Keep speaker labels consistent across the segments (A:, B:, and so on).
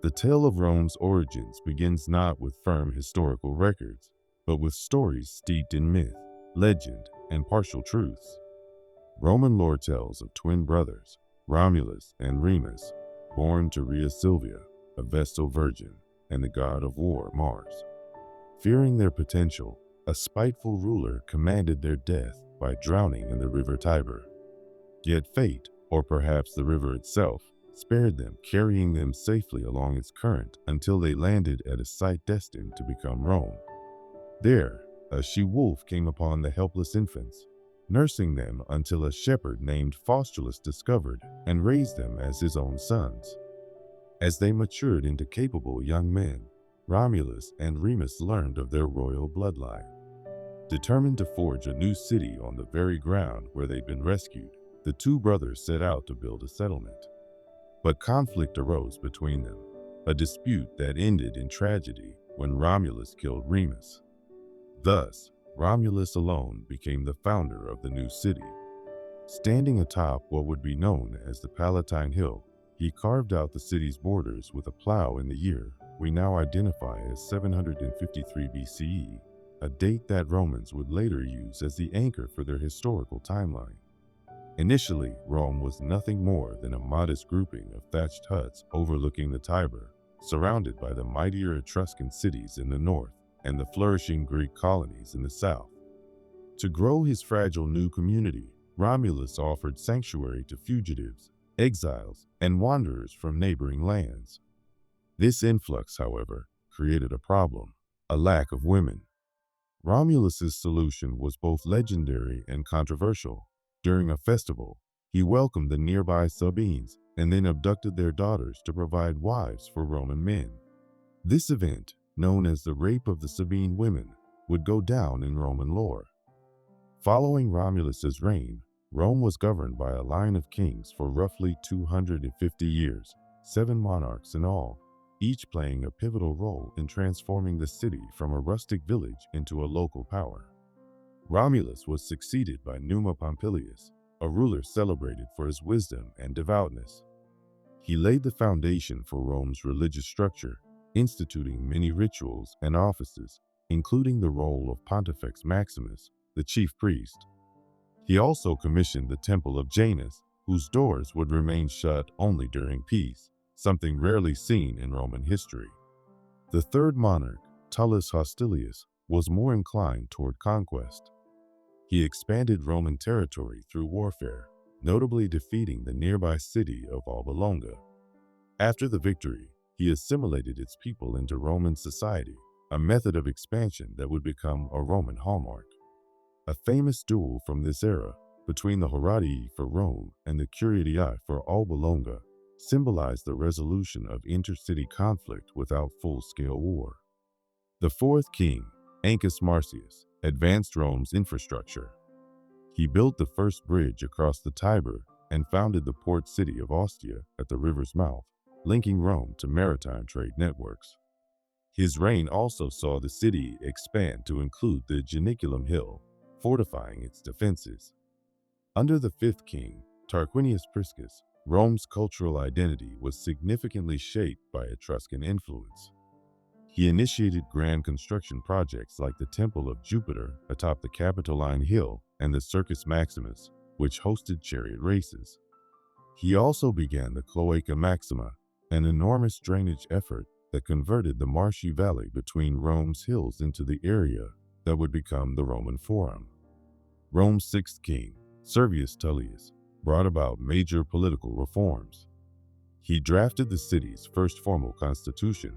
A: The tale of Rome's origins begins not with firm historical records, but with stories steeped in myth, legend, and partial truths. Roman lore tells of twin brothers, Romulus and Remus, born to Rhea Silvia, a Vestal virgin, and the god of war, Mars. Fearing their potential, a spiteful ruler commanded their death by drowning in the river Tiber. Yet fate, or perhaps the river itself, spared them, carrying them safely along its current until they landed at a site destined to become Rome. There, a she-wolf came upon the helpless infants, nursing them until a shepherd named Faustulus discovered and raised them as his own sons. As they matured into capable young men, Romulus and Remus learned of their royal bloodline. Determined to forge a new city on the very ground where they'd been rescued, the two brothers set out to build a settlement. But conflict arose between them, a dispute that ended in tragedy when Romulus killed Remus. Thus, Romulus alone became the founder of the new city. Standing atop what would be known as the Palatine Hill, he carved out the city's borders with a plow in the year we now identify as 753 BCE, a date that Romans would later use as the anchor for their historical timeline. Initially, Rome was nothing more than a modest grouping of thatched huts overlooking the Tiber, surrounded by the mightier Etruscan cities in the north and the flourishing Greek colonies in the south. To grow his fragile new community, Romulus offered sanctuary to fugitives, exiles, and wanderers from neighboring lands. This influx, however, created a problem: a lack of women. Romulus's solution was both legendary and controversial. During a festival, he welcomed the nearby Sabines and then abducted their daughters to provide wives for Roman men. This event, known as the Rape of the Sabine Women, would go down in Roman lore. Following Romulus's reign, Rome was governed by a line of kings for roughly 250 years, 7 monarchs in all, each playing a pivotal role in transforming the city from a rustic village into a local power. Romulus was succeeded by Numa Pompilius, a ruler celebrated for his wisdom and devoutness. He laid the foundation for Rome's religious structure, instituting many rituals and offices, including the role of Pontifex Maximus, the chief priest. He also commissioned the Temple of Janus, whose doors would remain shut only during peace, something rarely seen in Roman history. The third monarch, Tullus Hostilius, was more inclined toward conquest. He expanded Roman territory through warfare, notably defeating the nearby city of Alba Longa. After the victory, he assimilated its people into Roman society, a method of expansion that would become a Roman hallmark. A famous duel from this era, between the Horatii for Rome and the Curiatii for Alba Longa, symbolized the resolution of intercity conflict without full-scale war. The fourth king, Ancus Marcius, advanced Rome's infrastructure. He built the first bridge across the Tiber and founded the port city of Ostia at the river's mouth, linking Rome to maritime trade networks. His reign also saw the city expand to include the Janiculum Hill, fortifying its defenses. Under the fifth king, Tarquinius Priscus, Rome's cultural identity was significantly shaped by Etruscan influence. He initiated grand construction projects like the Temple of Jupiter atop the Capitoline Hill and the Circus Maximus, which hosted chariot races. He also began the Cloaca Maxima, an enormous drainage effort that converted the marshy valley between Rome's hills into the area that would become the Roman Forum. Rome's sixth king, Servius Tullius, brought about major political reforms. He drafted the city's first formal constitution,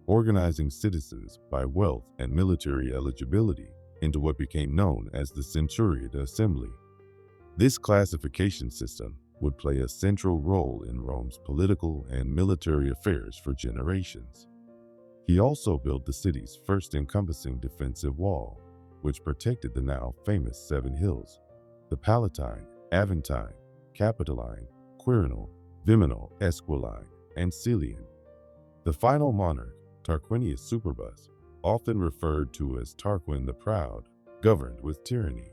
A: organizing citizens by wealth and military eligibility into what became known as the Centuriate Assembly. This classification system would play a central role in Rome's political and military affairs for generations. He also built the city's first encompassing defensive wall, which protected the now famous 7 hills: the Palatine, Aventine, Capitoline, Quirinal, Viminal, Esquiline, and Celian. The final monarch, Tarquinius Superbus, often referred to as Tarquin the Proud, governed with tyranny.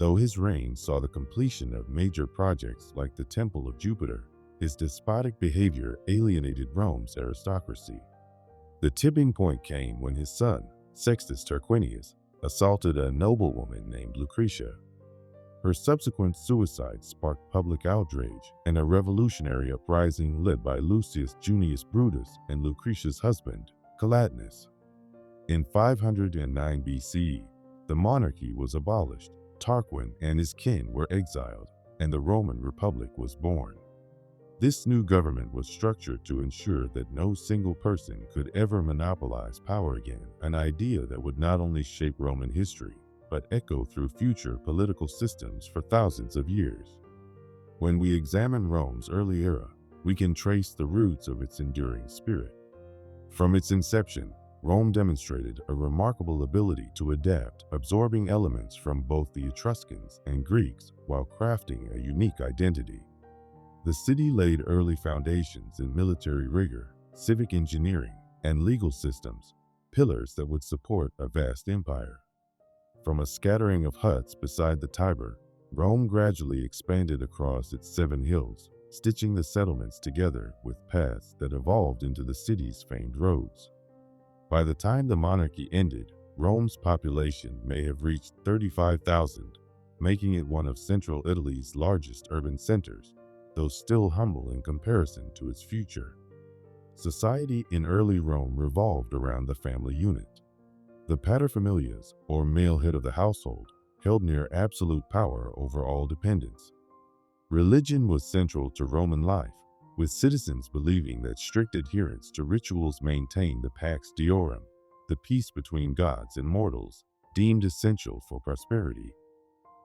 A: Though his reign saw the completion of major projects like the Temple of Jupiter, His despotic behavior alienated Rome's aristocracy. The tipping point came when his son, Sextus Tarquinius, assaulted a noblewoman named Lucretia. Her subsequent suicide sparked public outrage and a revolutionary uprising led by Lucius Junius Brutus and Lucretia's husband, Collatinus. In 509 BCE, the monarchy was abolished, Tarquin and his kin were exiled, and the Roman Republic was born. This new government was structured to ensure that no single person could ever monopolize power again, an idea that would not only shape Roman history, but echo through future political systems for thousands of years. When we examine Rome's early era, we can trace the roots of its enduring spirit. From its inception, Rome demonstrated a remarkable ability to adapt, absorbing elements from both the Etruscans and Greeks while crafting a unique identity. The city laid early foundations in military rigor, civic engineering, and legal systems, pillars that would support a vast empire. From a scattering of huts beside the Tiber, Rome gradually expanded across its 7 hills, stitching the settlements together with paths that evolved into the city's famed roads. By the time the monarchy ended, Rome's population may have reached 35,000, making it one of central Italy's largest urban centers, though still humble in comparison to its future. Society in early Rome revolved around the family unit. The paterfamilias, or male head of the household, held near absolute power over all dependents. Religion was central to Roman life, with citizens believing that strict adherence to rituals maintained the Pax Deorum, the peace between gods and mortals, deemed essential for prosperity.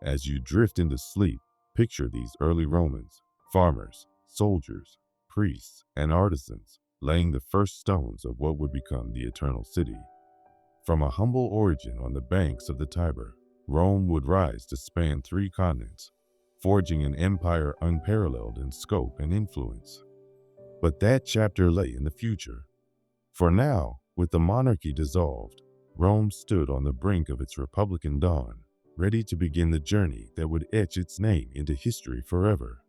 A: As you drift into sleep, picture these early Romans, farmers, soldiers, priests, and artisans, laying the first stones of what would become the eternal city. From a humble origin on the banks of the Tiber, Rome would rise to span 3 continents, forging an empire unparalleled in scope and influence. But that chapter lay in the future. For now, with the monarchy dissolved, Rome stood on the brink of its republican dawn, ready to begin the journey that would etch its name into history forever.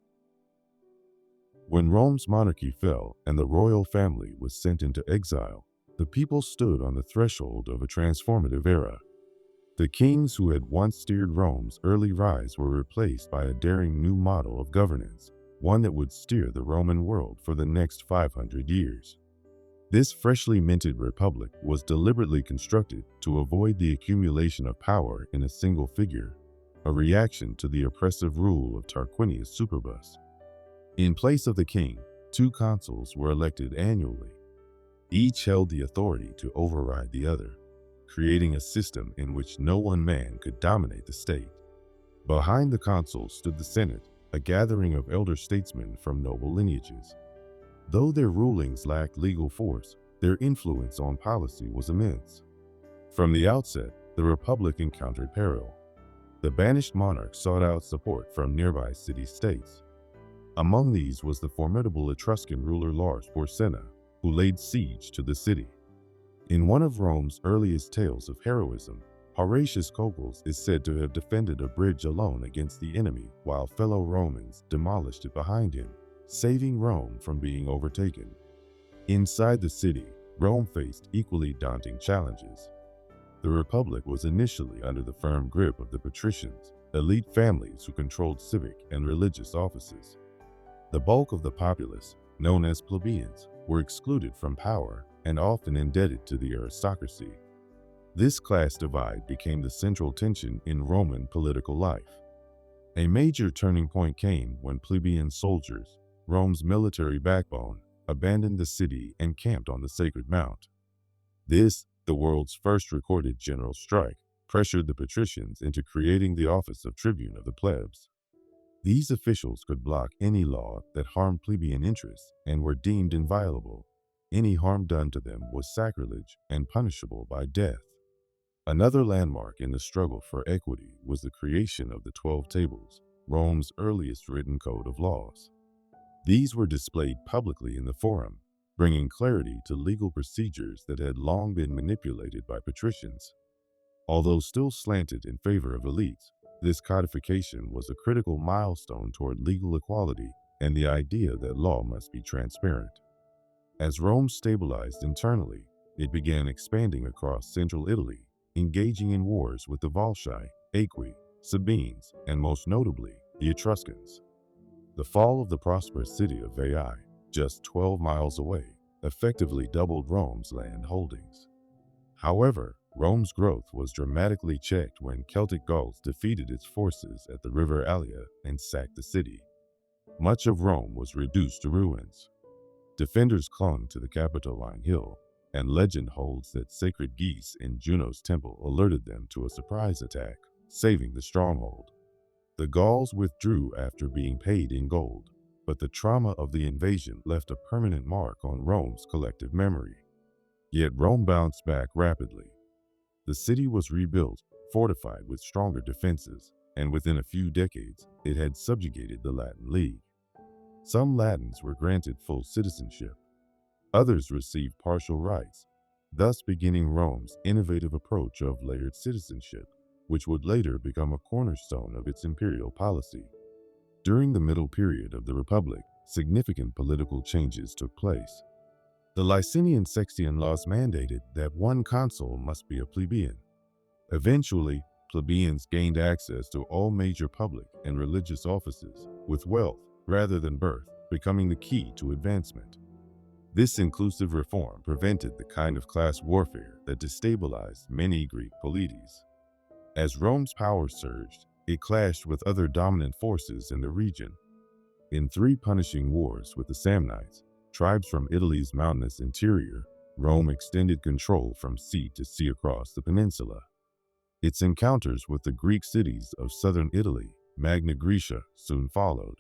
A: When Rome's monarchy fell and the royal family was sent into exile, the people stood on the threshold of a transformative era. The kings who had once steered Rome's early rise were replaced by a daring new model of governance, one that would steer the Roman world for the next 500 years. This freshly minted republic was deliberately constructed to avoid the accumulation of power in a single figure, a reaction to the oppressive rule of Tarquinius Superbus. In place of the king, 2 consuls were elected annually. Each held the authority to override the other, creating a system in which no one man could dominate the state. Behind the consuls stood the Senate, a gathering of elder statesmen from noble lineages. Though their rulings lacked legal force, their influence on policy was immense. From the outset, the republic encountered peril. The banished monarch sought out support from nearby city-states. Among these was the formidable Etruscan ruler Lars Porsena, who laid siege to the city. In one of Rome's earliest tales of heroism, Horatius Cocles is said to have defended a bridge alone against the enemy while fellow Romans demolished it behind him, saving Rome from being overtaken. Inside the city, Rome faced equally daunting challenges. The Republic was initially under the firm grip of the patricians, elite families who controlled civic and religious offices. The bulk of the populace, known as plebeians, were excluded from power and often indebted to the aristocracy. This class divide became the central tension in Roman political life. A major turning point came when plebeian soldiers, Rome's military backbone, abandoned the city and camped on the Sacred Mount. This, the world's first recorded general strike, pressured the patricians into creating the office of tribune of the plebs. These officials could block any law that harmed plebeian interests and were deemed inviolable. Any harm done to them was sacrilege and punishable by death. Another landmark in the struggle for equity was the creation of the 12 Tables, Rome's earliest written code of laws. These were displayed publicly in the Forum, bringing clarity to legal procedures that had long been manipulated by patricians. Although still slanted in favor of elites, this codification was a critical milestone toward legal equality and the idea that law must be transparent. As Rome stabilized internally, it began expanding across central Italy, engaging in wars with the Volsci, Aequi, Sabines, and most notably, the Etruscans. The fall of the prosperous city of Veii, just 12 miles away, effectively doubled Rome's land holdings. However, Rome's growth was dramatically checked when Celtic Gauls defeated its forces at the river Allia and sacked the city. Much of Rome was reduced to ruins. Defenders clung to the Capitoline Hill, and legend holds that sacred geese in Juno's temple alerted them to a surprise attack, saving the stronghold. The Gauls withdrew after being paid in gold, but the trauma of the invasion left a permanent mark on Rome's collective memory. Yet Rome bounced back rapidly. The city was rebuilt, fortified with stronger defenses, and within a few decades, it had subjugated the Latin League. Some Latins were granted full citizenship. Others received partial rights, thus beginning Rome's innovative approach of layered citizenship, which would later become a cornerstone of its imperial policy. During the middle period of the Republic, significant political changes took place. The Licinian Sextian laws mandated that one consul must be a plebeian. Eventually, plebeians gained access to all major public and religious offices, with wealth rather than birth becoming the key to advancement. This inclusive reform prevented the kind of class warfare that destabilized many Greek polities. As Rome's power surged, it clashed with other dominant forces in the region. In 3 punishing wars with the Samnites, tribes from Italy's mountainous interior, Rome extended control from sea to sea across the peninsula. Its encounters with the Greek cities of southern Italy, Magna Graecia, soon followed.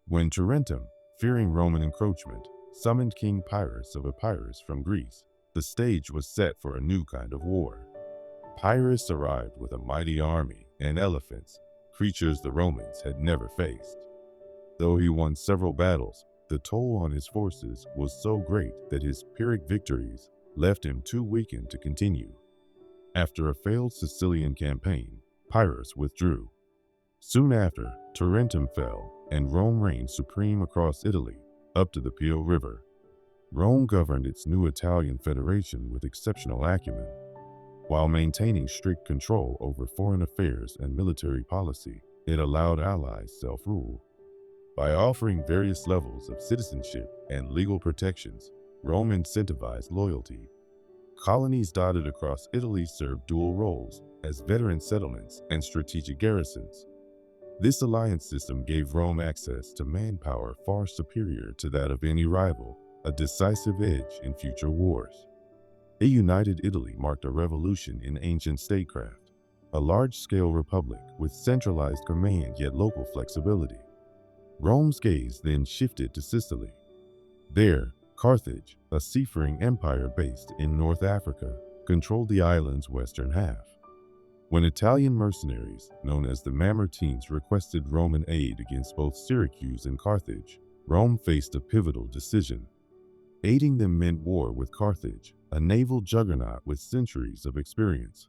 A: When Tarentum, fearing Roman encroachment, summoned King Pyrrhus of Epirus from Greece, the stage was set for a new kind of war. Pyrrhus arrived with a mighty army and elephants, creatures the Romans had never faced. Though he won several battles, the toll on his forces was so great that his Pyrrhic victories left him too weakened to continue. After a failed Sicilian campaign, Pyrrhus withdrew. Soon after, Tarentum fell, and Rome reigned supreme across Italy, up to the Po River. Rome governed its new Italian federation with exceptional acumen, while maintaining strict control over foreign affairs and military policy. It allowed allies self-rule. By offering various levels of citizenship and legal protections, Rome incentivized loyalty. Colonies dotted across Italy served dual roles as veteran settlements and strategic garrisons. This alliance system gave Rome access to manpower far superior to that of any rival, a decisive edge in future wars. A united Italy marked a revolution in ancient statecraft, a large-scale republic with centralized command yet local flexibility. Rome's gaze then shifted to Sicily. There, Carthage, a seafaring empire based in North Africa, controlled the island's western half. When Italian mercenaries, known as the Mamertines, requested Roman aid against both Syracuse and Carthage, Rome faced a pivotal decision. Aiding them meant war with Carthage, a naval juggernaut with centuries of experience.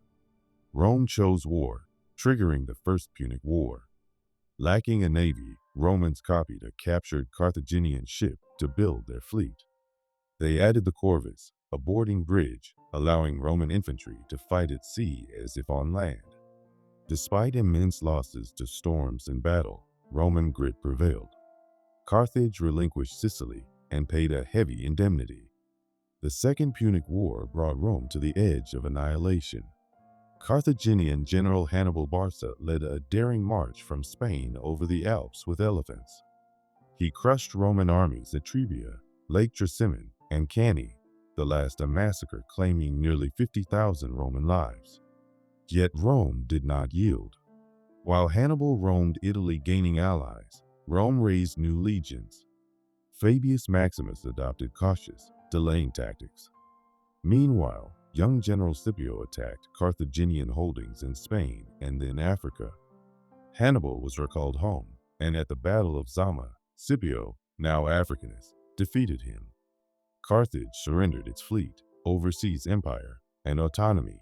A: Rome chose war, triggering the First Punic War. Lacking a navy, Romans copied a captured Carthaginian ship to build their fleet. They added the corvus, a boarding bridge, allowing Roman infantry to fight at sea as if on land. Despite immense losses to storms and battle, Roman grit prevailed. Carthage relinquished Sicily and paid a heavy indemnity. The Second Punic War brought Rome to the edge of annihilation. Carthaginian General Hannibal Barca led a daring march from Spain over the Alps with elephants. He crushed Roman armies at Trebia, Lake Trasimene, and Cannae, the last a massacre claiming nearly 50,000 Roman lives. Yet Rome did not yield. While Hannibal roamed Italy gaining allies, Rome raised new legions. Fabius Maximus adopted cautious, delaying tactics. Meanwhile, young General Scipio attacked Carthaginian holdings in Spain and then Africa. Hannibal was recalled home, and at the Battle of Zama, Scipio, now Africanist, defeated him. Carthage surrendered its fleet, overseas empire, and autonomy.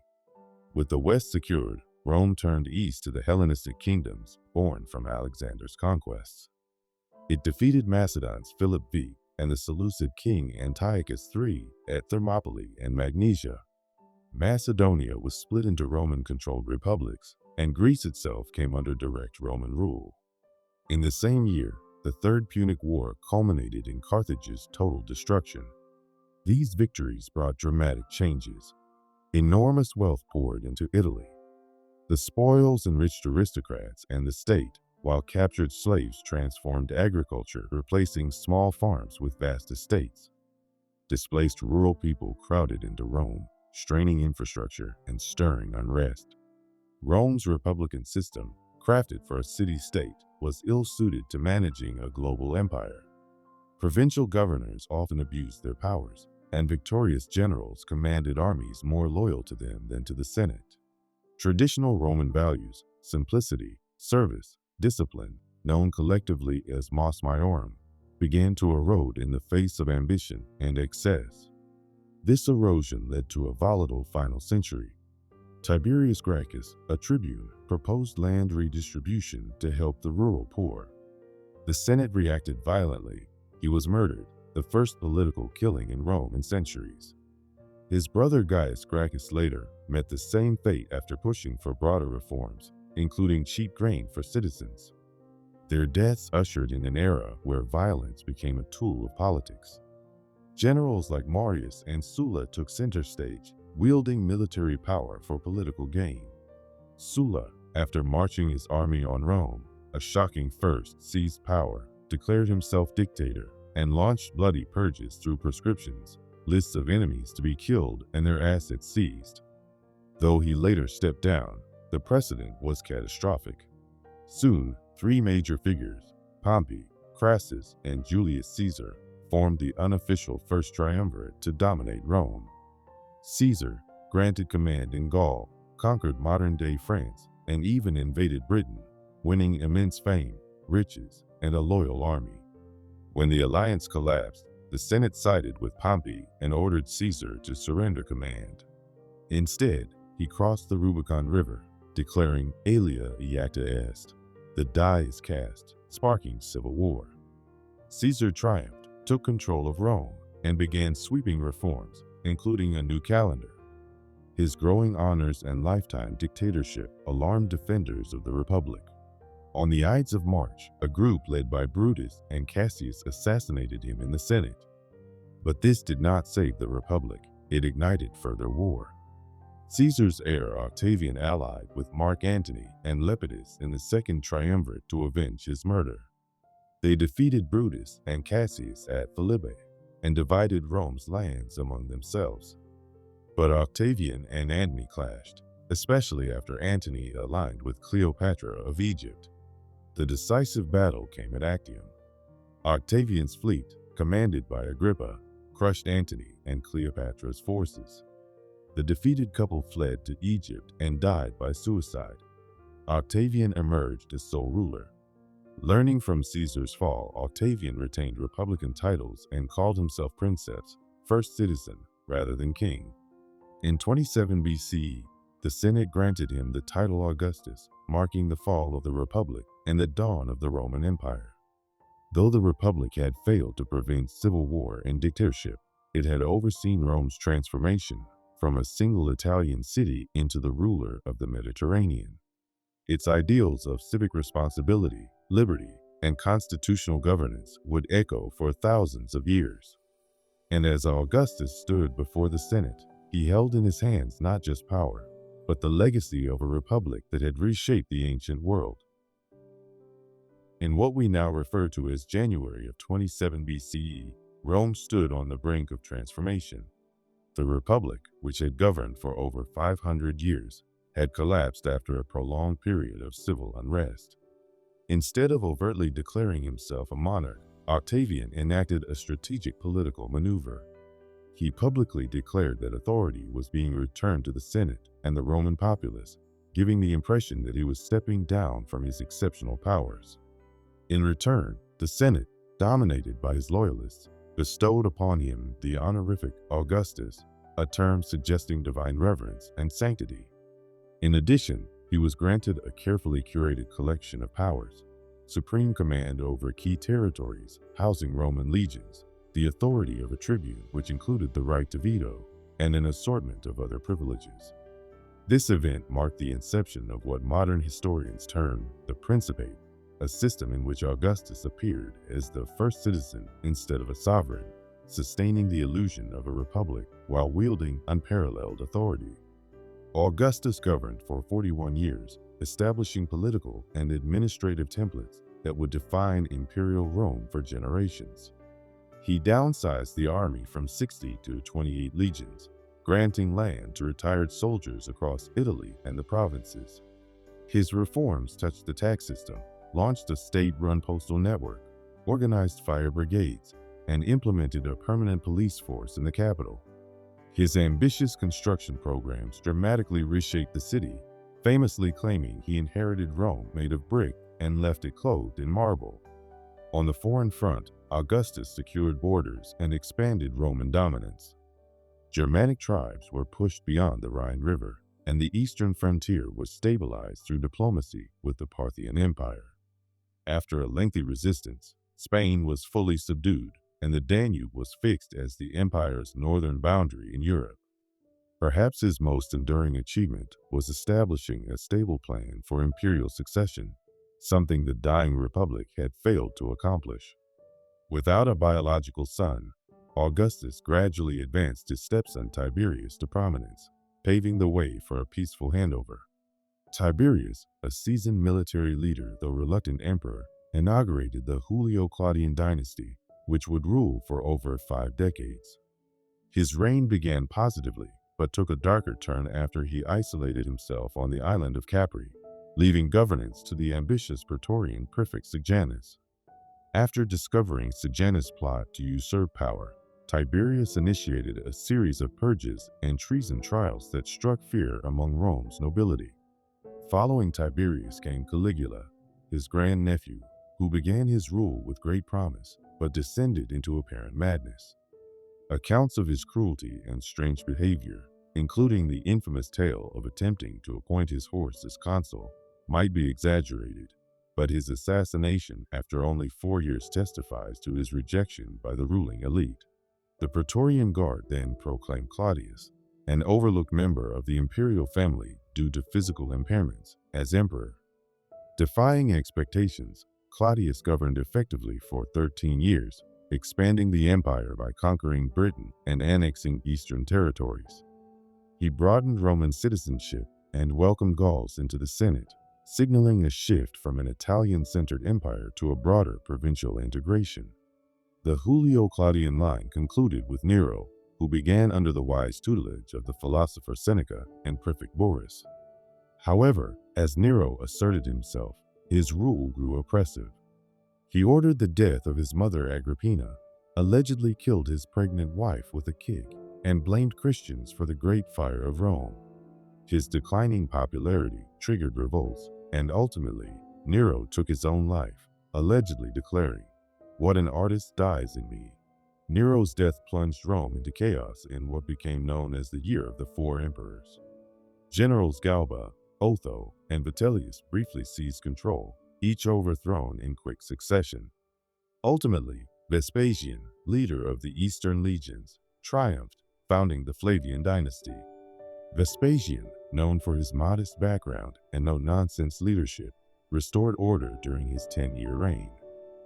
A: With the West secured, Rome turned east to the Hellenistic kingdoms born from Alexander's conquests. It defeated Macedon's Philip V and the Seleucid king Antiochus III at Thermopylae and Magnesia. Macedonia was split into Roman-controlled republics, and Greece itself came under direct Roman rule. In the same year, the Third Punic War culminated in Carthage's total destruction. These victories brought dramatic changes. Enormous wealth poured into Italy. The spoils enriched aristocrats and the state, while captured slaves transformed agriculture, replacing small farms with vast estates. Displaced rural people crowded into Rome, straining infrastructure and stirring unrest. Rome's republican system, crafted for a city-state, was ill-suited to managing a global empire. Provincial governors often abused their powers, and victorious generals commanded armies more loyal to them than to the Senate. Traditional Roman values, simplicity, service, discipline, known collectively as mos maiorum, began to erode in the face of ambition and excess. This erosion led to a volatile final century. Tiberius Gracchus, a tribune, proposed land redistribution to help the rural poor. The Senate reacted violently. He was murdered, the first political killing in Rome in centuries. His brother Gaius Gracchus later met the same fate after pushing for broader reforms, including cheap grain for citizens. Their deaths ushered in an era where violence became a tool of politics. Generals like Marius and Sulla took center stage, wielding military power for political gain. Sulla, after marching his army on Rome, a shocking first, seized power, declared himself dictator, and launched bloody purges through proscriptions, lists of enemies to be killed and their assets seized. Though he later stepped down, the precedent was catastrophic. Soon, three major figures, Pompey, Crassus, and Julius Caesar, formed the unofficial First Triumvirate to dominate Rome. Caesar, granted command in Gaul, conquered modern-day France, and even invaded Britain, winning immense fame, riches, and a loyal army. When the alliance collapsed, the Senate sided with Pompey and ordered Caesar to surrender command. Instead, he crossed the Rubicon River, declaring Alia iacta est. The die is cast, sparking civil war. Caesar triumphed, took control of Rome, and began sweeping reforms, including a new calendar. His growing honors and lifetime dictatorship alarmed defenders of the Republic. On the Ides of March, a group led by Brutus and Cassius assassinated him in the Senate. But this did not save the Republic. It ignited further war. Caesar's heir Octavian allied with Mark Antony and Lepidus in the Second Triumvirate to avenge his murder. They defeated Brutus and Cassius at Philippi and divided Rome's lands among themselves. But Octavian and Antony clashed, especially after Antony aligned with Cleopatra of Egypt. The decisive battle came at Actium. Octavian's fleet, commanded by Agrippa, crushed Antony and Cleopatra's forces. The defeated couple fled to Egypt and died by suicide. Octavian emerged as sole ruler. Learning from Caesar's fall, Octavian retained republican titles and called himself princeps, first citizen, rather than king. In 27 BCE, the Senate granted him the title Augustus, marking the fall of the Republic and the dawn of the Roman Empire. Though the Republic had failed to prevent civil war and dictatorship, it had overseen Rome's transformation from a single Italian city into the ruler of the Mediterranean. Its ideals of civic responsibility, liberty, and constitutional governance would echo for thousands of years. And as Augustus stood before the Senate, he held in his hands not just power, but the legacy of a republic that had reshaped the ancient world. In what we now refer to as January of 27 BCE, Rome stood on the brink of transformation. The Republic, which had governed for over 500 years, had collapsed after a prolonged period of civil unrest. Instead of overtly declaring himself a monarch, Octavian enacted a strategic political maneuver. He publicly declared that authority was being returned to the Senate and the Roman populace, giving the impression that he was stepping down from his exceptional powers. In return, the Senate, dominated by his loyalists, bestowed upon him the honorific Augustus, a term suggesting divine reverence and sanctity. In addition, he was granted a carefully curated collection of powers, supreme command over key territories housing Roman legions, the authority of a tribune, which included the right to veto, and an assortment of other privileges. This event marked the inception of what modern historians term the Principate, a system in which Augustus appeared as the first citizen instead of a sovereign, sustaining the illusion of a republic while wielding unparalleled authority. Augustus governed for 41 years, establishing political and administrative templates that would define imperial Rome for generations. He downsized the army from 60 to 28 legions, granting land to retired soldiers across Italy and the provinces. His reforms touched the tax system, launched a state-run postal network, organized fire brigades, and implemented a permanent police force in the capital. His ambitious construction programs dramatically reshaped the city, famously claiming he inherited Rome made of brick and left it clothed in marble. On the foreign front, Augustus secured borders and expanded Roman dominance. Germanic tribes were pushed beyond the Rhine River, and the eastern frontier was stabilized through diplomacy with the Parthian Empire. After a lengthy resistance, Spain was fully subdued, and the Danube was fixed as the empire's northern boundary in Europe. Perhaps his most enduring achievement was establishing a stable plan for imperial succession, something the dying republic had failed to accomplish. Without a biological son, Augustus gradually advanced his stepson Tiberius to prominence, paving the way for a peaceful handover. Tiberius, a seasoned military leader though reluctant emperor, inaugurated the Julio-Claudian dynasty, which would rule for over 5 decades. His reign began positively, but took a darker turn after he isolated himself on the island of Capri, leaving governance to the ambitious Praetorian prefect Sejanus. After discovering Sejanus' plot to usurp power, Tiberius initiated a series of purges and treason trials that struck fear among Rome's nobility. Following Tiberius came Caligula, his grandnephew, who began his rule with great promise, but descended into apparent madness. Accounts of his cruelty and strange behavior, including the infamous tale of attempting to appoint his horse as consul, might be exaggerated, but his assassination after only 4 years testifies to his rejection by the ruling elite. The Praetorian Guard then proclaimed Claudius, an overlooked member of the imperial family due to physical impairments, as emperor. Defying expectations, Claudius governed effectively for 13 years, expanding the empire by conquering Britain and annexing eastern territories. He broadened Roman citizenship and welcomed Gauls into the Senate, signaling a shift from an Italian-centered empire to a broader provincial integration. The Julio-Claudian line concluded with Nero, who began under the wise tutelage of the philosopher Seneca and prefect Boris. However, as Nero asserted himself, his rule grew oppressive. He ordered the death of his mother Agrippina, allegedly killed his pregnant wife with a kick, and blamed Christians for the Great Fire of Rome. His declining popularity triggered revolts, and ultimately, Nero took his own life, allegedly declaring, "What an artist dies in me." Nero's death plunged Rome into chaos in what became known as the Year of the Four Emperors. Generals Galba, Otho, and Vitellius briefly seized control, each overthrown in quick succession. Ultimately, Vespasian, leader of the Eastern legions, triumphed, founding the Flavian dynasty. Vespasian, known for his modest background and no-nonsense leadership, restored order during his 10-year reign.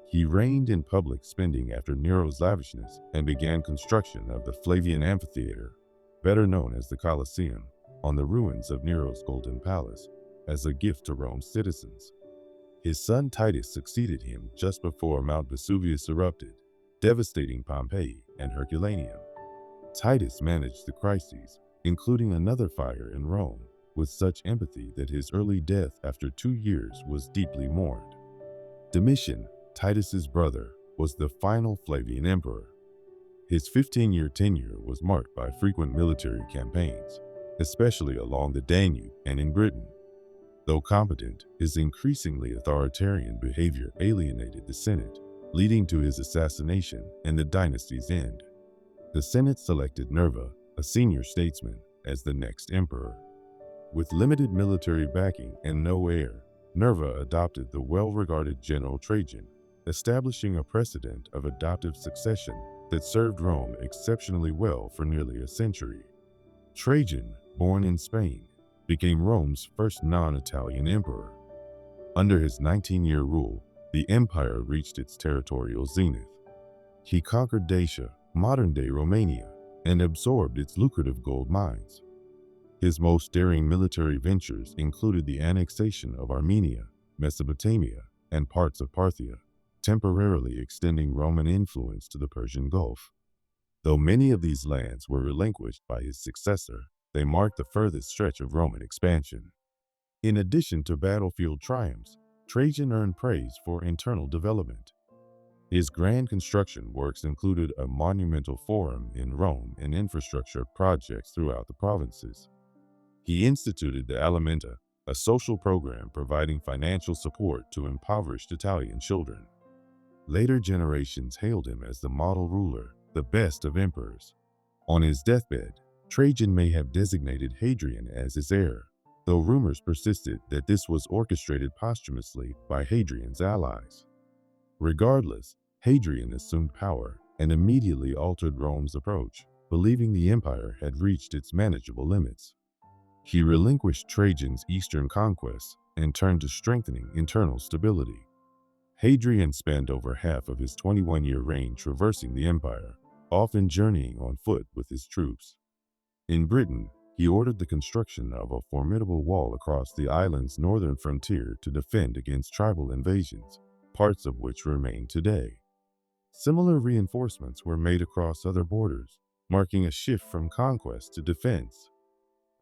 A: He reined in public spending after Nero's lavishness and began construction of the Flavian Amphitheater, better known as the Colosseum, on the ruins of Nero's Golden Palace, as a gift to Rome's citizens. His son Titus succeeded him just before Mount Vesuvius erupted, devastating Pompeii and Herculaneum. Titus managed the crises, including another fire in Rome, with such empathy that his early death after 2 years was deeply mourned. Domitian, Titus's brother, was the final Flavian emperor. His 15-year tenure was marked by frequent military campaigns, especially along the Danube and in Britain. Though competent, his increasingly authoritarian behavior alienated the Senate, leading to his assassination and the dynasty's end. The Senate selected Nerva, a senior statesman, as the next emperor. With limited military backing and no heir, Nerva adopted the well-regarded general Trajan, establishing a precedent of adoptive succession that served Rome exceptionally well for nearly a century. Trajan, born in Spain, became Rome's first non-Italian emperor. Under his 19-year rule, the empire reached its territorial zenith. He conquered Dacia, modern-day Romania, and absorbed its lucrative gold mines. His most daring military ventures included the annexation of Armenia, Mesopotamia, and parts of Parthia, temporarily extending Roman influence to the Persian Gulf. Though many of these lands were relinquished by his successor, they marked the furthest stretch of Roman expansion. In addition to battlefield triumphs, Trajan earned praise for internal development. His grand construction works included a monumental forum in Rome and infrastructure projects throughout the provinces. He instituted the Alimenta, a social program providing financial support to impoverished Italian children. Later generations hailed him as the model ruler, the best of emperors. On his deathbed, Trajan may have designated Hadrian as his heir, though rumors persisted that this was orchestrated posthumously by Hadrian's allies. Regardless, Hadrian assumed power and immediately altered Rome's approach, believing the empire had reached its manageable limits. He relinquished Trajan's eastern conquests and turned to strengthening internal stability. Hadrian spent over half of his 21-year reign traversing the empire, often journeying on foot with his troops. In Britain, he ordered the construction of a formidable wall across the island's northern frontier to defend against tribal invasions, parts of which remain today. Similar reinforcements were made across other borders, marking a shift from conquest to defense.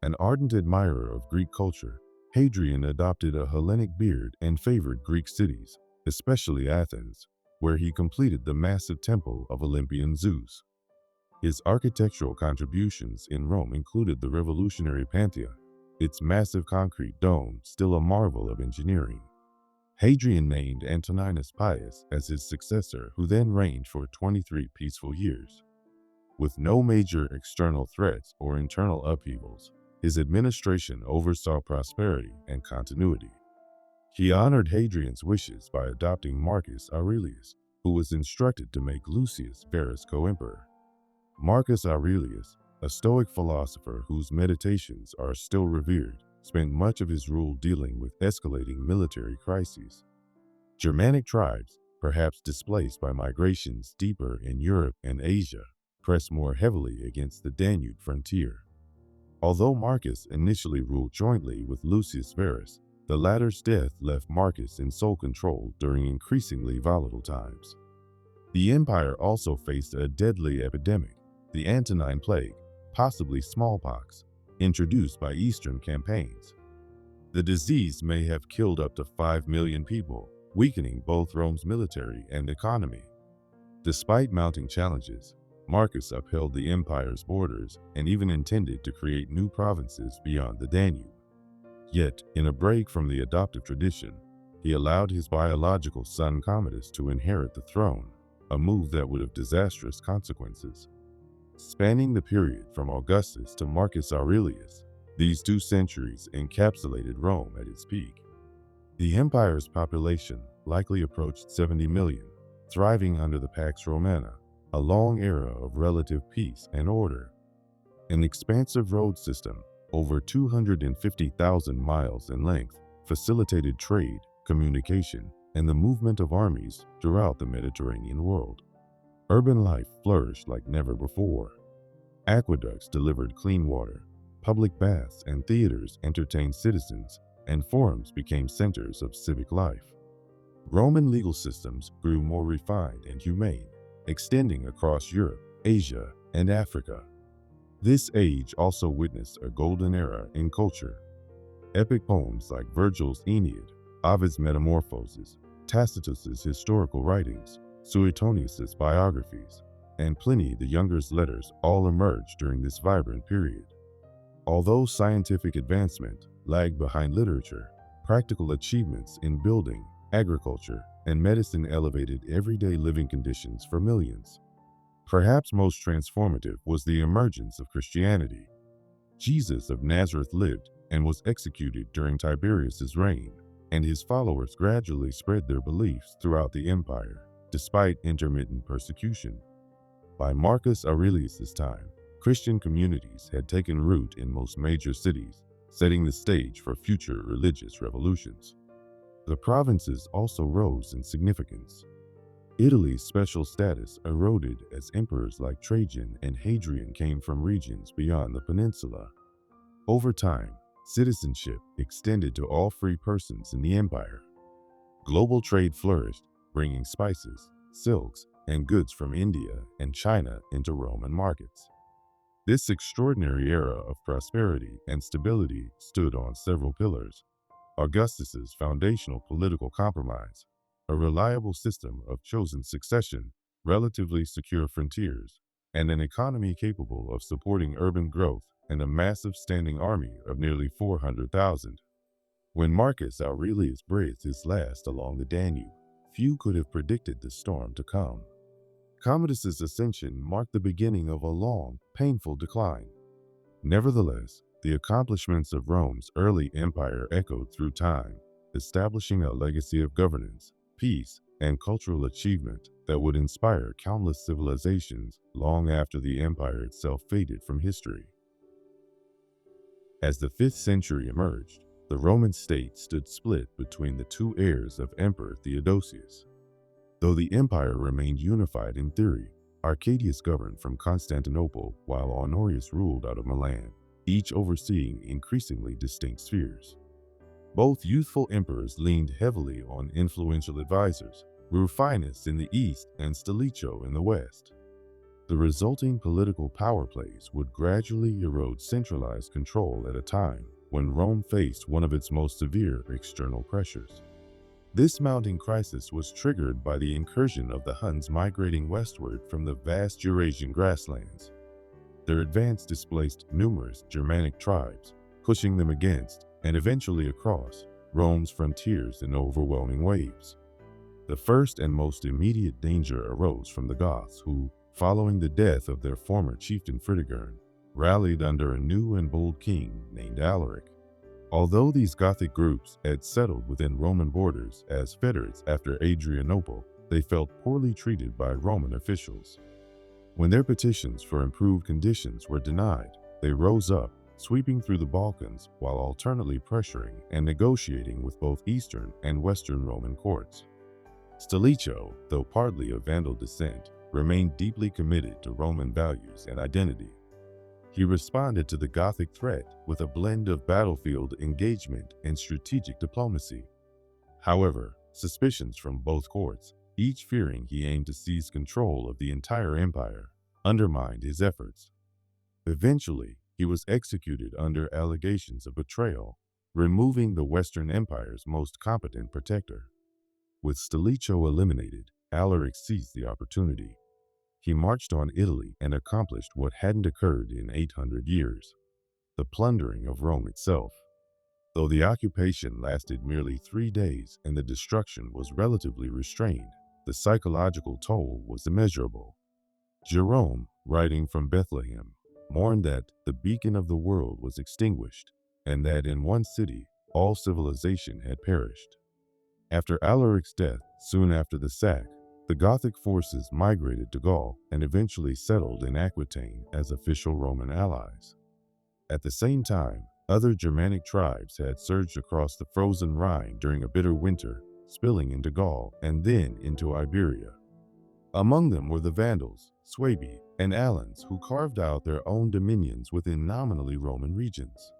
A: An ardent admirer of Greek culture, Hadrian adopted a Hellenic beard and favored Greek cities, especially Athens, where he completed the massive temple of Olympian Zeus. His architectural contributions in Rome included the revolutionary Pantheon, its massive concrete dome still a marvel of engineering. Hadrian named Antoninus Pius as his successor, who then reigned for 23 peaceful years. With no major external threats or internal upheavals, his administration oversaw prosperity and continuity. He honored Hadrian's wishes by adopting Marcus Aurelius, who was instructed to make Lucius Verus co-emperor. Marcus Aurelius, a Stoic philosopher whose meditations are still revered, spent much of his rule dealing with escalating military crises. Germanic tribes, perhaps displaced by migrations deeper in Europe and Asia, pressed more heavily against the Danube frontier. Although Marcus initially ruled jointly with Lucius Verus, the latter's death left Marcus in sole control during increasingly volatile times. The empire also faced a deadly epidemic, the Antonine Plague, possibly smallpox, introduced by Eastern campaigns. The disease may have killed up to 5 million people, weakening both Rome's military and economy. Despite mounting challenges, Marcus upheld the empire's borders and even intended to create new provinces beyond the Danube. Yet, in a break from the adoptive tradition, he allowed his biological son Commodus to inherit the throne, a move that would have disastrous consequences. Spanning the period from Augustus to Marcus Aurelius, these 2 centuries encapsulated Rome at its peak. The empire's population likely approached 70 million, thriving under the Pax Romana, a long era of relative peace and order. An expansive road system, over 250,000 miles in length, facilitated trade, communication, and the movement of armies throughout the Mediterranean world. Urban life flourished like never before. Aqueducts delivered clean water, public baths and theaters entertained citizens, and forums became centers of civic life. Roman legal systems grew more refined and humane, extending across Europe, Asia, and Africa. This age also witnessed a golden era in culture. Epic poems like Virgil's Aeneid, Ovid's Metamorphoses, Tacitus's historical writings, Suetonius's biographies, and Pliny the Younger's letters all emerged during this vibrant period. Although scientific advancement lagged behind literature, practical achievements in building, agriculture, and medicine elevated everyday living conditions for millions. Perhaps most transformative was the emergence of Christianity. Jesus of Nazareth lived and was executed during Tiberius's reign, and his followers gradually spread their beliefs throughout the empire, despite intermittent persecution. By Marcus Aurelius's time, Christian communities had taken root in most major cities, setting the stage for future religious revolutions. The provinces also rose in significance. Italy's special status eroded as emperors like Trajan and Hadrian came from regions beyond the peninsula. Over time, citizenship extended to all free persons in the empire. Global trade flourished, bringing spices, silks, and goods from India and China into Roman markets. This extraordinary era of prosperity and stability stood on several pillars: Augustus's foundational political compromise, a reliable system of chosen succession, relatively secure frontiers, and an economy capable of supporting urban growth and a massive standing army of nearly 400,000. When Marcus Aurelius breathed his last along the Danube, few could have predicted the storm to come. Commodus's ascension marked the beginning of a long, painful decline. Nevertheless, the accomplishments of Rome's early empire echoed through time, establishing a legacy of governance, peace, and cultural achievement that would inspire countless civilizations long after the empire itself faded from history. As the 5th century emerged, the Roman state stood split between the two heirs of Emperor Theodosius. Though the empire remained unified in theory, Arcadius governed from Constantinople while Honorius ruled out of Milan, each overseeing increasingly distinct spheres. Both youthful emperors leaned heavily on influential advisors, Rufinus in the east and Stilicho in the west. The resulting political power plays would gradually erode centralized control at a time when Rome faced one of its most severe external pressures. This mounting crisis was triggered by the incursion of the Huns migrating westward from the vast Eurasian grasslands. Their advance displaced numerous Germanic tribes, pushing them against, and eventually across, Rome's frontiers in overwhelming waves. The first and most immediate danger arose from the Goths who, following the death of their former chieftain Fritigern, rallied under a new and bold king named Alaric. Although these Gothic groups had settled within Roman borders as federates after Adrianople, they felt poorly treated by Roman officials. When their petitions for improved conditions were denied, they rose up, sweeping through the Balkans while alternately pressuring and negotiating with both Eastern and Western Roman courts. Stilicho, though partly of Vandal descent, remained deeply committed to Roman values and identity. He responded to the Gothic threat with a blend of battlefield engagement and strategic diplomacy. However, suspicions from both courts, each fearing he aimed to seize control of the entire empire, undermined his efforts. Eventually, he was executed under allegations of betrayal, removing the Western Empire's most competent protector. With Stilicho eliminated, Alaric seized the opportunity. He marched on Italy and accomplished what hadn't occurred in 800 years: the plundering of Rome itself. Though the occupation lasted merely 3 days and the destruction was relatively restrained, the psychological toll was immeasurable. Jerome, writing from Bethlehem, mourned that the beacon of the world was extinguished and that in one city all civilization had perished. After Alaric's death, soon after the sack, the Gothic forces migrated to Gaul and eventually settled in Aquitaine as official Roman allies. At the same time, other Germanic tribes had surged across the frozen Rhine during a bitter winter, spilling into Gaul and then into Iberia. Among them were the Vandals, Suebi, and Alans, who carved out their own dominions within nominally Roman regions.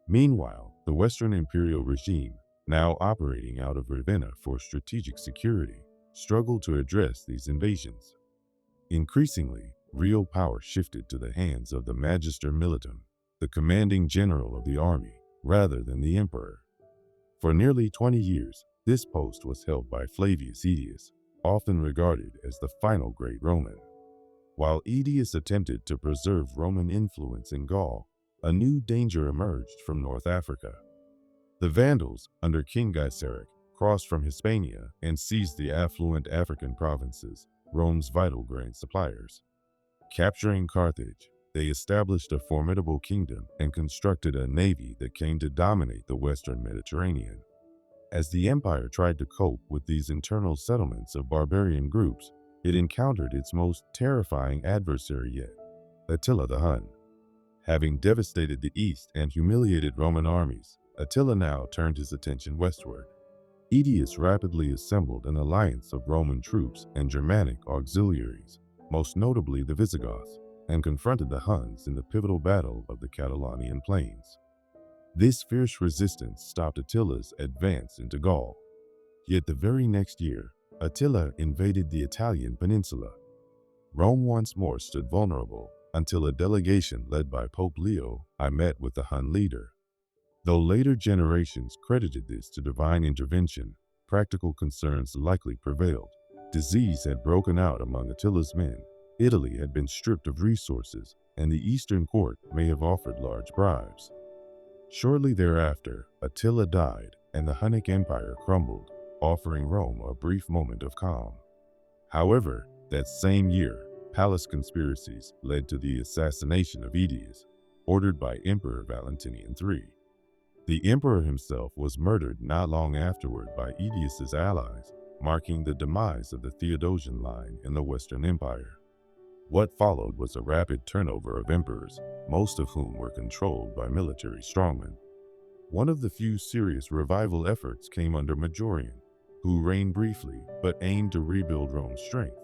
A: Meanwhile, the Western imperial regime, now operating out of Ravenna for strategic security, struggled to address these invasions. Increasingly, real power shifted to the hands of the Magister Militum, the commanding general of the army, rather than the emperor. For nearly 20 years, this post was held by Flavius Aetius, often regarded as the final great Roman. While Aetius attempted to preserve Roman influence in Gaul, a new danger emerged from North Africa. The Vandals, under King Gaiseric, crossed from Hispania and seized the affluent African provinces, Rome's vital grain suppliers. Capturing Carthage, they established a formidable kingdom and constructed a navy that came to dominate the Western Mediterranean. As the empire tried to cope with these internal settlements of barbarian groups, it encountered its most terrifying adversary yet, Attila the Hun. Having devastated the east and humiliated Roman armies, Attila now turned his attention westward. Aetius rapidly assembled an alliance of Roman troops and Germanic auxiliaries, most notably the Visigoths, and confronted the Huns in the pivotal battle of the Catalonian plains. This fierce resistance stopped Attila's advance into Gaul. Yet the very next year, Attila invaded the Italian peninsula. Rome once more stood vulnerable until a delegation led by Pope Leo I met with the Hun leader. Though later generations credited this to divine intervention, practical concerns likely prevailed. Disease had broken out among Attila's men, Italy had been stripped of resources, and the Eastern court may have offered large bribes. Shortly thereafter, Attila died and the Hunnic Empire crumbled, offering Rome a brief moment of calm. However, that same year, palace conspiracies led to the assassination of Aetius, ordered by Emperor Valentinian III. The emperor himself was murdered not long afterward by Aetius's allies, marking the demise of the Theodosian line in the Western Empire. What followed was a rapid turnover of emperors, most of whom were controlled by military strongmen. One of the few serious revival efforts came under Majorian, who reigned briefly but aimed to rebuild Rome's strength.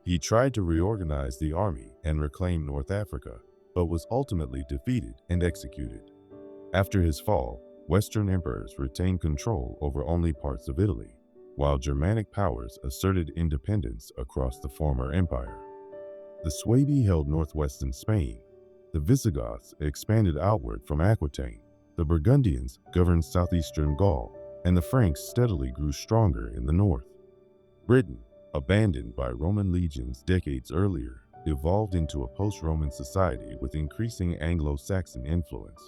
A: He tried to reorganize the army and reclaim North Africa, but was ultimately defeated and executed. After his fall, Western emperors retained control over only parts of Italy, while Germanic powers asserted independence across the former empire. The Suebi held northwestern Spain, the Visigoths expanded outward from Aquitaine, the Burgundians governed southeastern Gaul, and the Franks steadily grew stronger in the north. Britain, abandoned by Roman legions decades earlier, evolved into a post-Roman society with increasing Anglo-Saxon influence.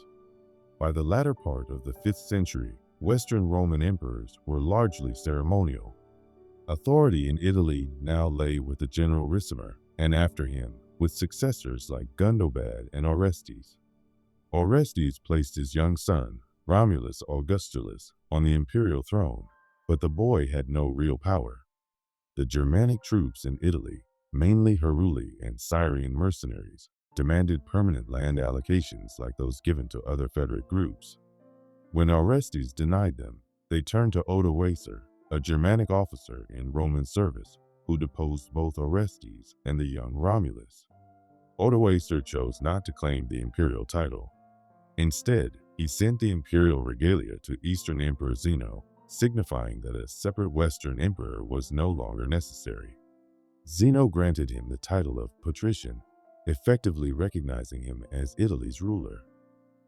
A: By the latter part of the 5th century, Western Roman emperors were largely ceremonial. Authority in Italy now lay with the general Ricimer, and after him, with successors like Gundobad and Orestes. Orestes placed his young son, Romulus Augustulus, on the imperial throne, but the boy had no real power. The Germanic troops in Italy, mainly Heruli and Syrian mercenaries, demanded permanent land allocations like those given to other Federate groups. When Orestes denied them, they turned to Odoacer, a Germanic officer in Roman service, who deposed both Orestes and the young Romulus. Odoacer chose not to claim the imperial title. Instead, he sent the imperial regalia to Eastern Emperor Zeno, signifying that a separate Western emperor was no longer necessary. Zeno granted him the title of patrician, effectively recognizing him as Italy's ruler.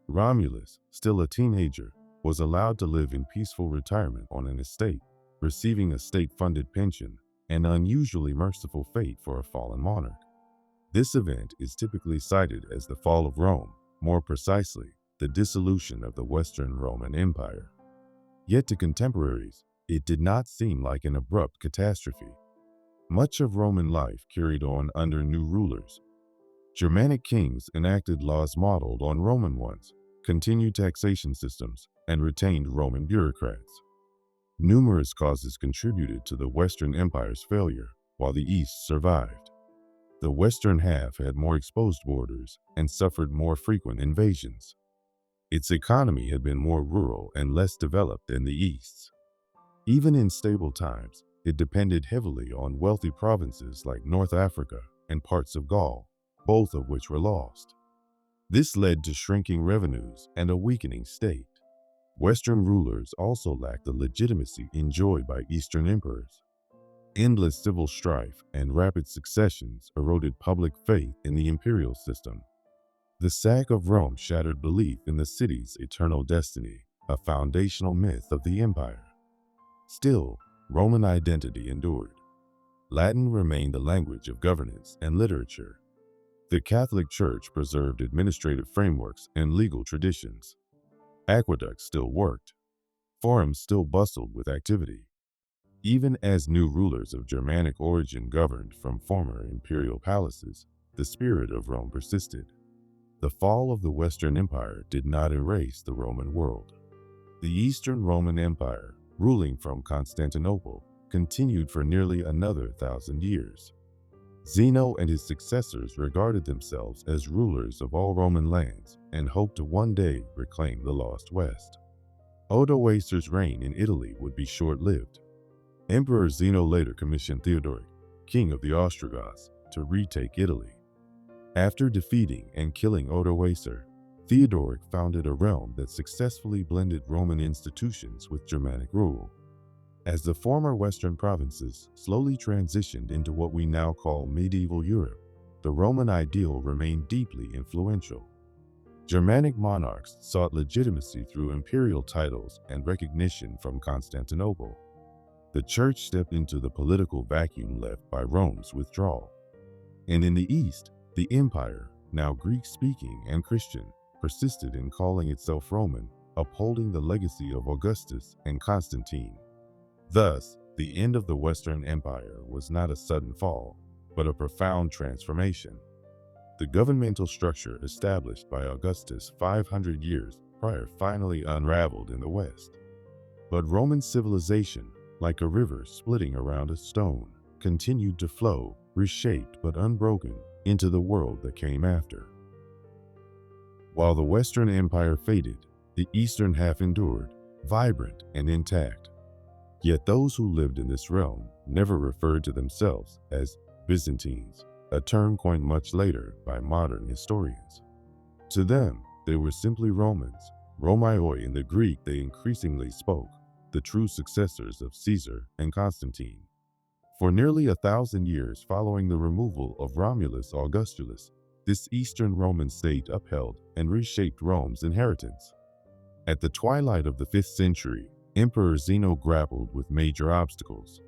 A: Romulus, still a teenager, was allowed to live in peaceful retirement on an estate, receiving a state-funded pension, an unusually merciful fate for a fallen monarch. This event is typically cited as the fall of Rome, more precisely, the dissolution of the Western Roman Empire. Yet to contemporaries, it did not seem like an abrupt catastrophe. Much of Roman life carried on under new rulers. Germanic kings enacted laws modeled on Roman ones, continued taxation systems, and retained Roman bureaucrats. Numerous causes contributed to the Western Empire's failure, while the East survived. The western half had more exposed borders and suffered more frequent invasions. Its economy had been more rural and less developed than the East's. Even in stable times, it depended heavily on wealthy provinces like North Africa and parts of Gaul, both of which were lost. This led to shrinking revenues and a weakening state. Western rulers also lacked the legitimacy enjoyed by Eastern emperors. Endless civil strife and rapid successions eroded public faith in the imperial system. The sack of Rome shattered belief in the city's eternal destiny, a foundational myth of the empire. Still, Roman identity endured. Latin remained the language of governance and literature. The Catholic Church preserved administrative frameworks and legal traditions. Aqueducts still worked. Forums still bustled with activity. Even as new rulers of Germanic origin governed from former imperial palaces, the spirit of Rome persisted. The fall of the Western Empire did not erase the Roman world. The Eastern Roman Empire, ruling from Constantinople, continued for nearly another 1,000 years. Zeno and his successors regarded themselves as rulers of all Roman lands and hoped to one day reclaim the lost West. Odoacer's reign in Italy would be short-lived. Emperor Zeno later commissioned Theodoric, king of the Ostrogoths, to retake Italy. After defeating and killing Odoacer, Theodoric founded a realm that successfully blended Roman institutions with Germanic rule. As the former Western provinces slowly transitioned into what we now call medieval Europe, the Roman ideal remained deeply influential. Germanic monarchs sought legitimacy through imperial titles and recognition from Constantinople. The Church stepped into the political vacuum left by Rome's withdrawal. And in the East, the empire, now Greek-speaking and Christian, persisted in calling itself Roman, upholding the legacy of Augustus and Constantine. Thus, the end of the Western Empire was not a sudden fall, but a profound transformation. The governmental structure established by Augustus 500 years prior finally unraveled in the West. But Roman civilization, like a river splitting around a stone, continued to flow, reshaped but unbroken, into the world that came after. While the Western Empire faded, the Eastern half endured, vibrant and intact. Yet those who lived in this realm never referred to themselves as Byzantines, a term coined much later by modern historians. To them, they were simply Romans, Rhomaioi in the Greek they increasingly spoke, the true successors of Caesar and Constantine. For nearly 1,000 years following the removal of Romulus Augustulus, this Eastern Roman state upheld and reshaped Rome's inheritance. At the twilight of the 5th century, Emperor Zeno grappled with major obstacles.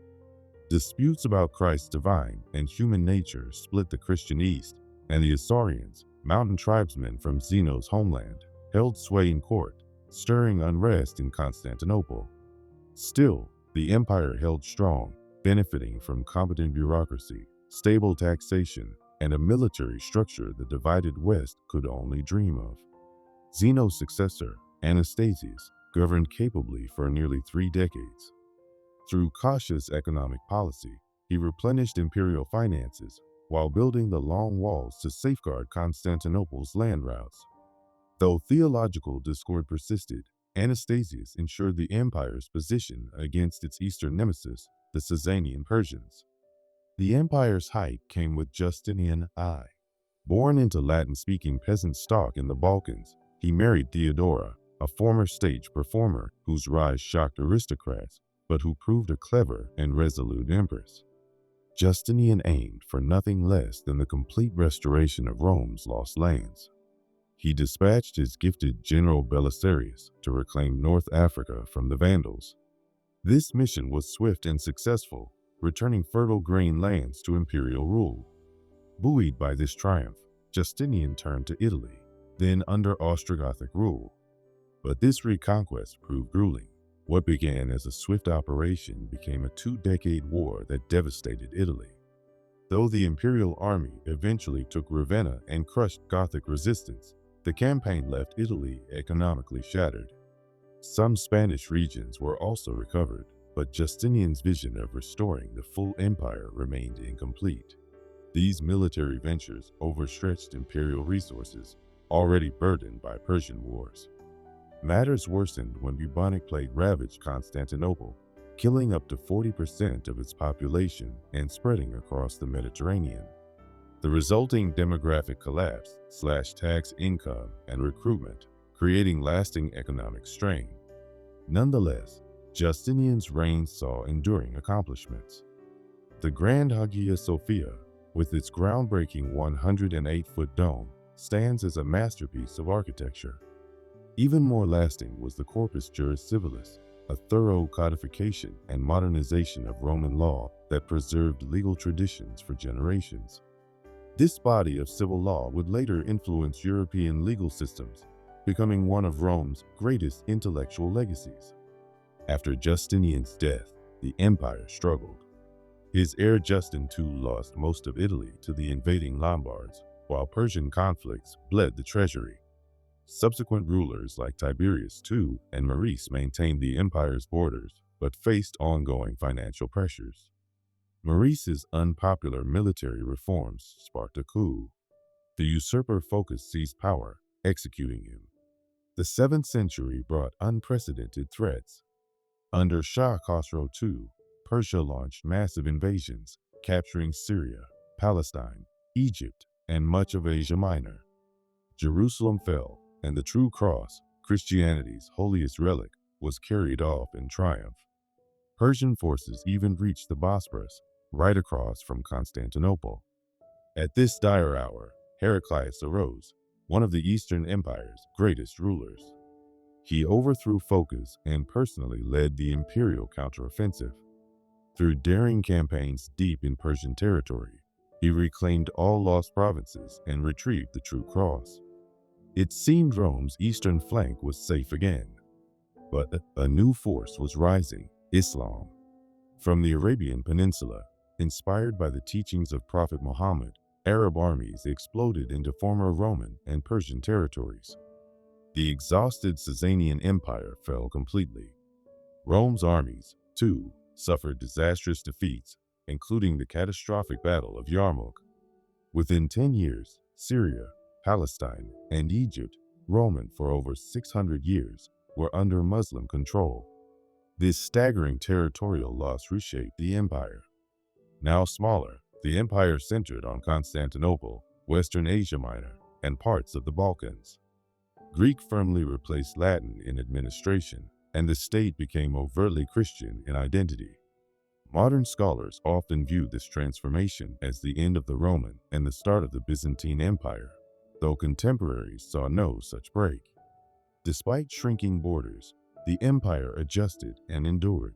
A: Disputes about Christ's divine and human nature split the Christian East, and the Isaurians, mountain tribesmen from Zeno's homeland, held sway in court, stirring unrest in Constantinople. Still, the empire held strong, benefiting from competent bureaucracy, stable taxation, and a military structure the divided West could only dream of. Zeno's successor, Anastasius, governed capably for nearly 3 decades. Through cautious economic policy, he replenished imperial finances while building the long walls to safeguard Constantinople's land routes. Though theological discord persisted, Anastasius ensured the empire's position against its eastern nemesis, the Sasanian Persians. The empire's height came with Justinian I. Born into Latin-speaking peasant stock in the Balkans, he married Theodora, a former stage performer whose rise shocked aristocrats, but who proved a clever and resolute empress. Justinian aimed for nothing less than the complete restoration of Rome's lost lands. He dispatched his gifted general Belisarius to reclaim North Africa from the Vandals. This mission was swift and successful, returning fertile grain lands to imperial rule. Buoyed by this triumph, Justinian turned to Italy, then under Ostrogothic rule. But this reconquest proved grueling. What began as a swift operation became a 2-decade war that devastated Italy. Though the imperial army eventually took Ravenna and crushed Gothic resistance, the campaign left Italy economically shattered. Some Spanish regions were also recovered, but Justinian's vision of restoring the full empire remained incomplete. These military ventures overstretched imperial resources, already burdened by Persian wars. Matters worsened when bubonic plague ravaged Constantinople, killing up to 40% of its population and spreading across the Mediterranean. The resulting demographic collapse slashed tax income and recruitment, creating lasting economic strain. Nonetheless, Justinian's reign saw enduring accomplishments. The Grand Hagia Sophia, with its groundbreaking 108-foot dome, stands as a masterpiece of architecture. Even more lasting was the Corpus Juris Civilis, a thorough codification and modernization of Roman law that preserved legal traditions for generations. This body of civil law would later influence European legal systems, becoming one of Rome's greatest intellectual legacies. After Justinian's death, the empire struggled. His heir Justin II lost most of Italy to the invading Lombards, while Persian conflicts bled the treasury. Subsequent rulers like Tiberius II and Maurice maintained the empire's borders, but faced ongoing financial pressures. Maurice's unpopular military reforms sparked a coup. The usurper focused seized power, executing him. The 7th century brought unprecedented threats. Under Shah Khosrow II, Persia launched massive invasions, capturing Syria, Palestine, Egypt, and much of Asia Minor. Jerusalem fell, and the true cross, Christianity's holiest relic, was carried off in triumph. Persian forces even reached the Bosporus, right across from Constantinople. At this dire hour, Heraclius arose, one of the Eastern Empire's greatest rulers. He overthrew Phocas and personally led the imperial counteroffensive. Through daring campaigns deep in Persian territory, he reclaimed all lost provinces and retrieved the true cross. It seemed Rome's eastern flank was safe again. But a new force was rising, Islam. From the Arabian Peninsula, inspired by the teachings of Prophet Muhammad, Arab armies exploded into former Roman and Persian territories. The exhausted Sasanian Empire fell completely. Rome's armies, too, suffered disastrous defeats, including the catastrophic Battle of Yarmouk. Within 10 years, Syria, Palestine, and Egypt, Roman for over 600 years, were under Muslim control. This staggering territorial loss reshaped the empire. Now smaller, the empire centered on Constantinople, Western Asia Minor, and parts of the Balkans. Greek firmly replaced Latin in administration, and the state became overtly Christian in identity. Modern scholars often view this transformation as the end of the Roman and the start of the Byzantine Empire, though contemporaries saw no such break. Despite shrinking borders, the empire adjusted and endured.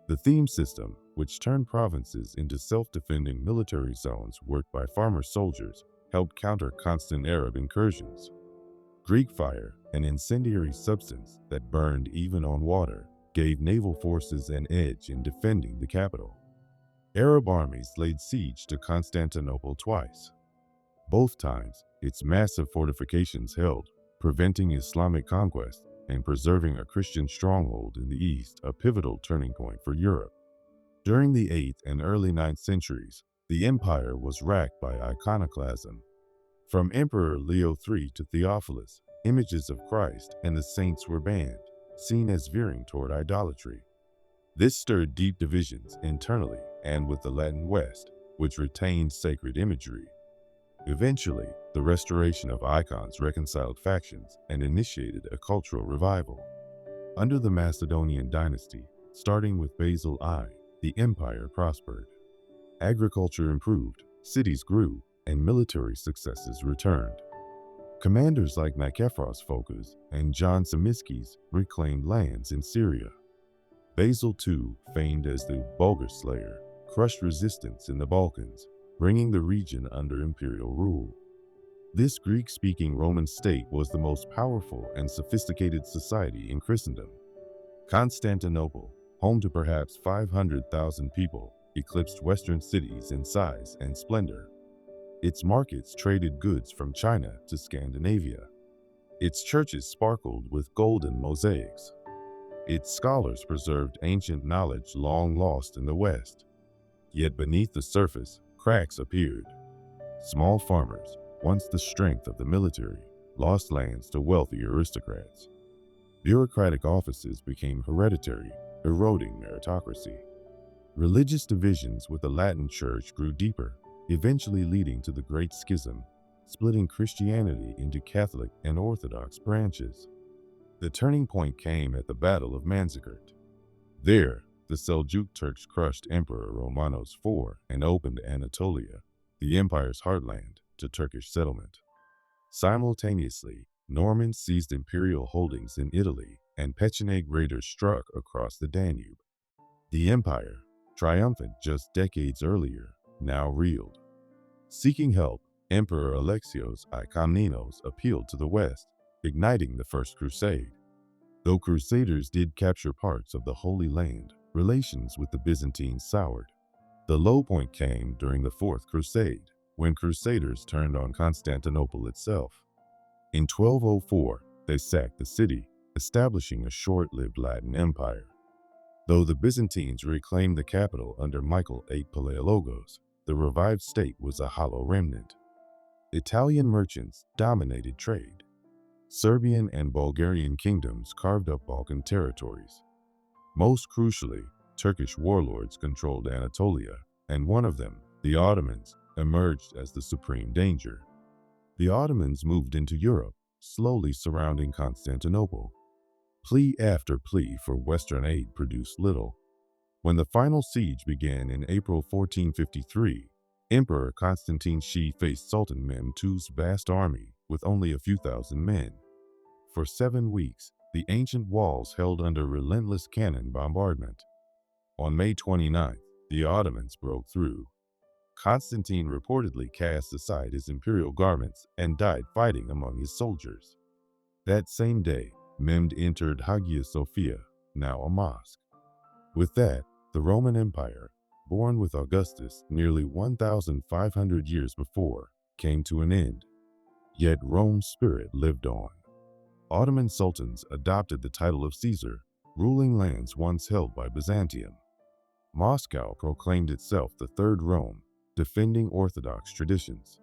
A: The theme system, which turned provinces into self-defending military zones worked by farmer soldiers, helped counter constant Arab incursions. Greek fire, an incendiary substance that burned even on water, gave naval forces an edge in defending the capital. Arab armies laid siege to Constantinople twice. Both times, its massive fortifications held, preventing Islamic conquest and preserving a Christian stronghold in the east, a pivotal turning point for Europe. During the 8th and early 9th centuries, the empire was racked by iconoclasm. From Emperor Leo III to Theophilus, images of Christ and the saints were banned, seen as veering toward idolatry. This stirred deep divisions internally and with the Latin West, which retained sacred imagery. Eventually, the restoration of icons reconciled factions and initiated a cultural revival. Under the Macedonian dynasty, starting with Basil I, the empire prospered. Agriculture improved, cities grew, and military successes returned. Commanders like Nikephoros Phocas and John Tzimiskes reclaimed lands in Syria. Basil II, famed as the Bulgar Slayer, crushed resistance in the Balkans, bringing the region under imperial rule. This Greek-speaking Roman state was the most powerful and sophisticated society in Christendom. Constantinople, home to perhaps 500,000 people, eclipsed Western cities in size and splendor. Its markets traded goods from China to Scandinavia. Its churches sparkled with golden mosaics. Its scholars preserved ancient knowledge long lost in the West. Yet beneath the surface, cracks appeared. Small farmers, once the strength of the military, lost lands to wealthy aristocrats. Bureaucratic offices became hereditary, eroding meritocracy. Religious divisions with the Latin Church grew deeper, eventually leading to the Great Schism, splitting Christianity into Catholic and Orthodox branches. The turning point came at the Battle of Manzikert. There, the Seljuk Turks crushed Emperor Romanos IV and opened Anatolia, the empire's heartland, to Turkish settlement. Simultaneously, Normans seized imperial holdings in Italy, and Pecheneg raiders struck across the Danube. The empire, triumphant just decades earlier, now reeled. Seeking help, Emperor Alexios I Komnenos appealed to the West, igniting the First Crusade. Though crusaders did capture parts of the Holy Land, relations with the Byzantines soured. The low point came during the Fourth Crusade, when crusaders turned on Constantinople itself. In 1204, they sacked the city, establishing a short-lived Latin empire. Though the Byzantines reclaimed the capital under Michael VIII Palaiologos, the revived state was a hollow remnant. Italian merchants dominated trade. Serbian and Bulgarian kingdoms carved up Balkan territories. Most crucially, Turkish warlords controlled Anatolia, and one of them, the Ottomans, emerged as the supreme danger. The Ottomans moved into Europe, slowly surrounding Constantinople. Plea after plea for Western aid produced little. When the final siege began in April 1453, Emperor Constantine I faced Sultan Mehmed II's vast army with only a few thousand men. For 7 weeks, the ancient walls held under relentless cannon bombardment. On May 29th, the Ottomans broke through. Constantine reportedly cast aside his imperial garments and died fighting among his soldiers. That same day, Mehmed entered Hagia Sophia, now a mosque. With that, the Roman Empire, born with Augustus nearly 1,500 years before, came to an end. Yet Rome's spirit lived on. Ottoman sultans adopted the title of Caesar, ruling lands once held by Byzantium. Moscow proclaimed itself the Third Rome, defending Orthodox traditions.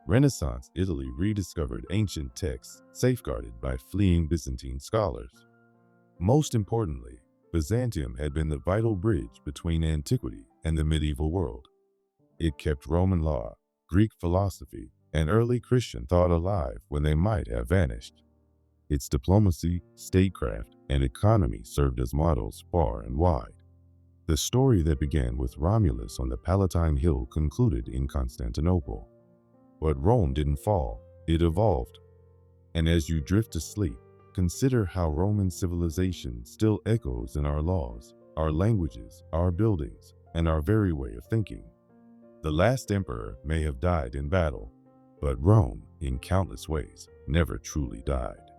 A: Renaissance Italy rediscovered ancient texts safeguarded by fleeing Byzantine scholars. Most importantly, Byzantium had been the vital bridge between antiquity and the medieval world. It kept Roman law, Greek philosophy, and early Christian thought alive when they might have vanished. Its diplomacy, statecraft, and economy served as models far and wide. The story that began with Romulus on the Palatine Hill concluded in Constantinople. But Rome didn't fall, it evolved. And as you drift to sleep, consider how Roman civilization still echoes in our laws, our languages, our buildings, and our very way of thinking. The last emperor may have died in battle, but Rome, in countless ways, never truly died.